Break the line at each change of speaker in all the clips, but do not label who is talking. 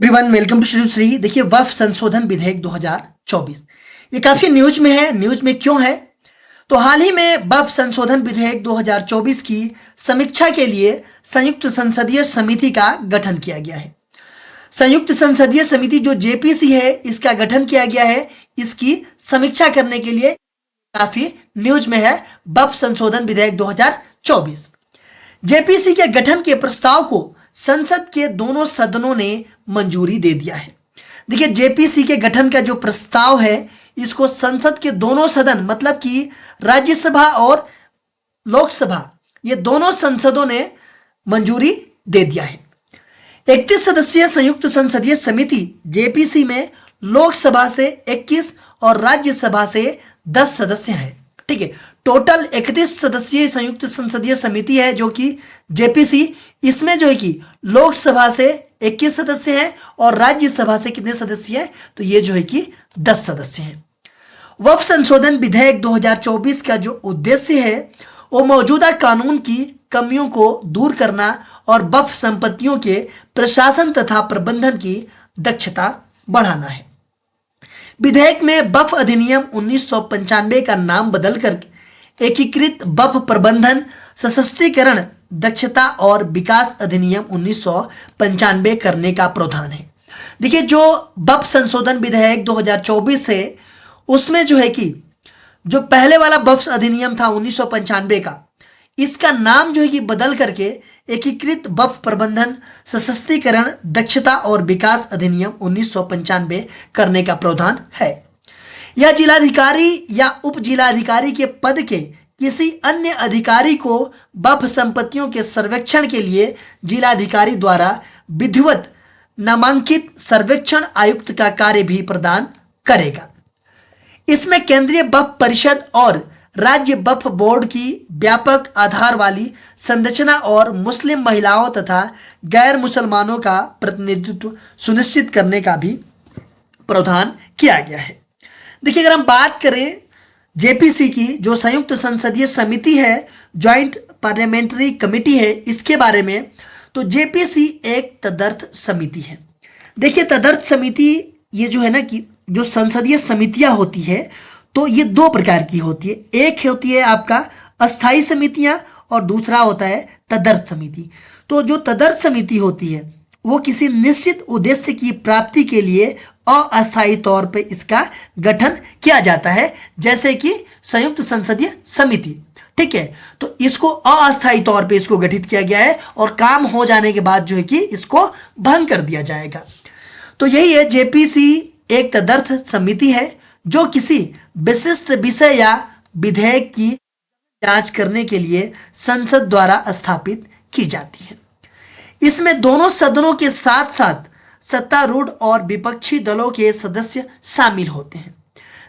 Everyone welcome to Shri. देखिए वक्फ संशोधन विधेयक 2024 ये काफी न्यूज में है। न्यूज में क्यों है? तो हाल ही में वक्फ संशोधन विधेयक 2024 की समीक्षा के लिए संयुक्त संसदीय समिति का गठन किया गया है। संयुक्त संसदीय समिति जो जेपीसी है इसका गठन किया गया है इसकी समीक्षा करने के लिए। काफी न्यूज में है वक्फ संशोधन विधेयक 2024। जेपीसी के गठन के प्रस्ताव को संसद के दोनों सदनों ने मंजूरी दे दिया है। देखिए जेपीसी के गठन का जो प्रस्ताव है इसको संसद के दोनों सदन मतलब कि राज्यसभा और लोकसभा ये दोनों संसदों ने मंजूरी दे दिया है। 31 सदस्यीय संयुक्त संसदीय समिति जेपीसी में लोकसभा से 21 और राज्यसभा से 10 सदस्य हैं। ठीक है, टोटल 31 सदस्यीय संयुक्त संसदीय समिति है जो कि जेपीसी। इसमें जो है कि लोकसभा से 21 सदस्य हैं और राज्यसभा से कितने सदस्य हैं? तो ये जो है कि 10 सदस्य हैं। वक्फ संशोधन विधेयक 2024 का जो उद्देश्य है वो मौजूदा कानून की कमियों को दूर करना और वक्फ संपत्तियों के प्रशासन तथा प्रबंधन की दक्षता बढ़ाना है। विधेयक में वक्फ अधिनियम 1995 का नाम बदलकर एकीकृत वक्फ प्रबंधन सशक्तिकरण दक्षता और विकास अधिनियम 1995 करने का प्रावधान है। देखिए जो वक्फ संशोधन विधेयक 2024 है उसमें जो है कि जो पहले वाला वक्फ अधिनियम था 1995 का, इसका नाम जो है कि बदल करके एकीकृत वक्फ प्रबंधन सशक्तिकरण दक्षता और विकास अधिनियम 1995 करने का प्रावधान है। यह जिलाधिकारी या उप जिलाधिकारी के पद के किसी अन्य अधिकारी को वक्फ संपत्तियों के सर्वेक्षण के लिए जिलाधिकारी द्वारा विधिवत नामांकित सर्वेक्षण आयुक्त का कार्य भी प्रदान करेगा। इसमें केंद्रीय वक्फ परिषद और राज्य वक्फ बोर्ड की व्यापक आधार वाली संरचना और मुस्लिम महिलाओं तथा गैर मुसलमानों का प्रतिनिधित्व सुनिश्चित करने का भी प्रावधान किया गया है। देखिए अगर हम बात करें जेपीसी की जो संयुक्त संसदीय समिति है, ज्वाइंट पार्लियामेंट्री कमेटी है, इसके बारे में तो जेपीसी एक तदर्थ समिति है। देखिए तदर्थ समिति ये जो है ना कि जो संसदीय समितियां होती है तो ये दो प्रकार की होती है। एक होती है आपका अस्थाई समितियां और दूसरा होता है तदर्थ समिति। तो जो तदर्थ समिति होती है वो किसी निश्चित उद्देश्य की प्राप्ति के लिए अस्थायी तौर पे इसका गठन किया जाता है, जैसे कि संयुक्त संसदीय समिति। ठीक है, तो इसको अस्थायी तौर पे इसको गठित किया गया है और काम हो जाने के बाद जो है कि इसको भंग कर दिया जाएगा। तो यही है, जेपीसी एक तदर्थ समिति है जो किसी विशिष्ट विषय या विधेयक की जांच करने के लिए संसद द्वारा स्थापित की जाती है। इसमें दोनों सदनों के साथ साथ सत्तारूढ़ और विपक्षी दलों के सदस्य शामिल होते हैं।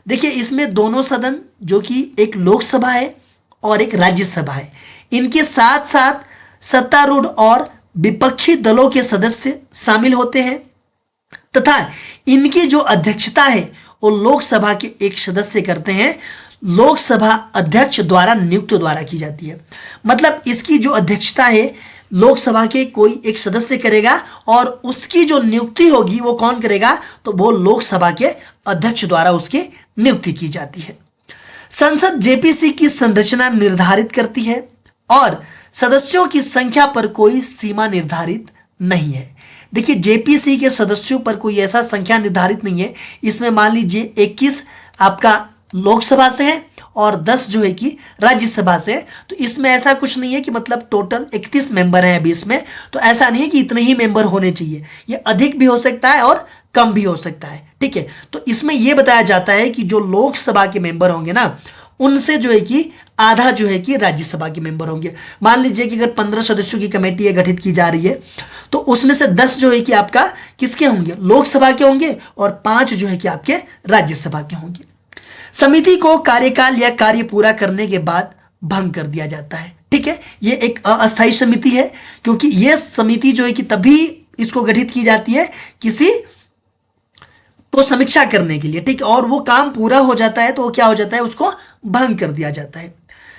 देखिए इसमें दोनों सदन जो कि एक लोकसभा है और एक राज्यसभा है, इनके साथ साथ सत्तारूढ़ और विपक्षी दलों के सदस्य शामिल होते हैं तथा इनकी जो अध्यक्षता है वो लोकसभा के एक सदस्य करते हैं। लोकसभा अध्यक्ष द्वारा नियुक्त द्वारा की जाती है। मतलब इसकी जो अध्यक्षता है लोकसभा के कोई एक सदस्य करेगा और उसकी जो नियुक्ति होगी वो कौन करेगा? तो वो लोकसभा के अध्यक्ष द्वारा उसकी नियुक्ति की जाती है। संसद जेपीसी की संरचना निर्धारित करती है और सदस्यों की संख्या पर कोई सीमा निर्धारित नहीं है। देखिए जेपीसी के सदस्यों पर कोई ऐसा संख्या निर्धारित नहीं है। इसमें मान लीजिए 21 आपका लोकसभा से है और 10 जो है कि राज्यसभा से है। तो इसमें ऐसा कुछ नहीं है कि मतलब टोटल 31 मेंबर हैं अभी इसमें, तो ऐसा नहीं है कि इतने ही मेंबर होने चाहिए। ये अधिक भी हो सकता है और कम भी हो सकता है। ठीक है, तो इसमें यह बताया जाता है कि जो लोकसभा के मेंबर होंगे ना उनसे जो है कि आधा जो है कि राज्यसभा के मेंबर होंगे। मान लीजिए कि अगर 15 सदस्यों की कमेटी गठित की जा रही है तो उसमें से 10 जो है कि आपका किसके होंगे? लोकसभा के होंगे और 5 जो है कि आपके राज्यसभा के होंगे। समिति को कार्यकाल या कार्य पूरा करने के बाद भंग कर दिया जाता है। ठीक है, ये एक अस्थायी समिति है क्योंकि ये समिति जो है कि तभी इसको गठित की जाती है किसी को समीक्षा करने के लिए। ठीक, और वो काम पूरा हो जाता है तो वो क्या हो जाता है? उसको भंग कर दिया जाता है।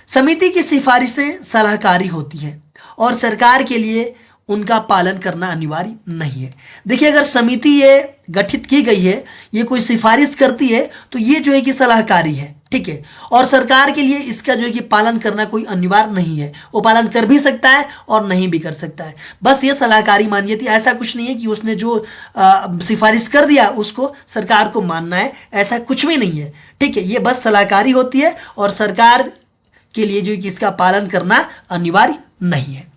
समिति की सिफारिशें सलाहकारी होती हैं और सरकार के लिए उनका पालन करना अनिवार्य नहीं है। देखिए, अगर समिति ये गठित की गई है, ये कोई सिफारिश करती है, तो ये जो है कि सलाहकारी है, ठीक है। और सरकार के लिए इसका जो है कि पालन करना कोई अनिवार्य नहीं है, वो पालन कर भी सकता है और नहीं भी कर सकता है। बस ये सलाहकारी मान्य थी, ऐसा कुछ नहीं है कि उसने जो सिफारिश कर दिया उसको सरकार को मानना है, ऐसा कुछ भी नहीं है, ठीक है। ये बस सलाहकारी होती है और सरकार के लिए जो है कि इसका पालन करना अनिवार्य नहीं है।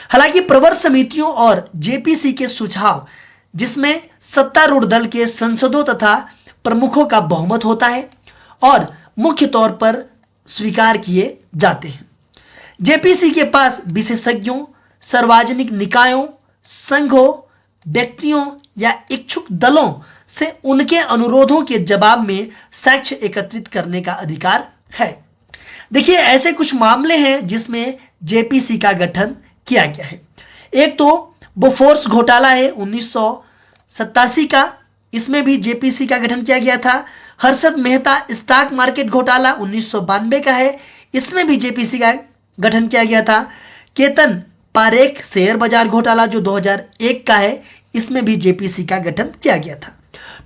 हालांकि प्रवर समितियों और जेपीसी के सुझाव, जिसमें सत्तारूढ़ दल के सांसदों तथा प्रमुखों का बहुमत होता है और मुख्य तौर पर स्वीकार किए जाते हैं। जेपीसी के पास विशेषज्ञों, सार्वजनिक निकायों, संघों, व्यक्तियों या इच्छुक दलों से उनके अनुरोधों के जवाब में साक्ष्य एकत्रित करने का अधिकार है। देखिए, ऐसे कुछ मामले हैं जिसमें जेपीसी का गठन किया गया है। एक तो बोफोर्स घोटाला है 1987 का, इसमें भी जेपीसी का गठन किया गया था। हर्षद मेहता स्टॉक मार्केट घोटाला 1992 का है, इसमें भी जेपीसी का गठन किया गया था। केतन पारेख शेयर बाजार घोटाला जो 2001 का है, इसमें भी जेपीसी का गठन किया गया था।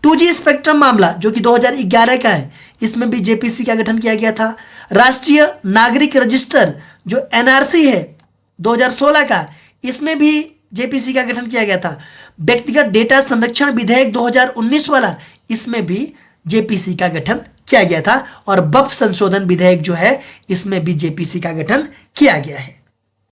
2G स्पेक्ट्रम मामला जो कि 2011 का है, इसमें भी जेपीसी का गठन किया गया था। राष्ट्रीय नागरिक रजिस्टर जो एनआरसी है 2016 का, इसमें भी जेपीसी का गठन किया गया था। व्यक्तिगत डेटा संरक्षण विधेयक 2019 वाला, इसमें भी जेपीसी का गठन किया गया था। और वक्फ संशोधन विधेयक जो है, इसमें भी जेपीसी का गठन किया गया है।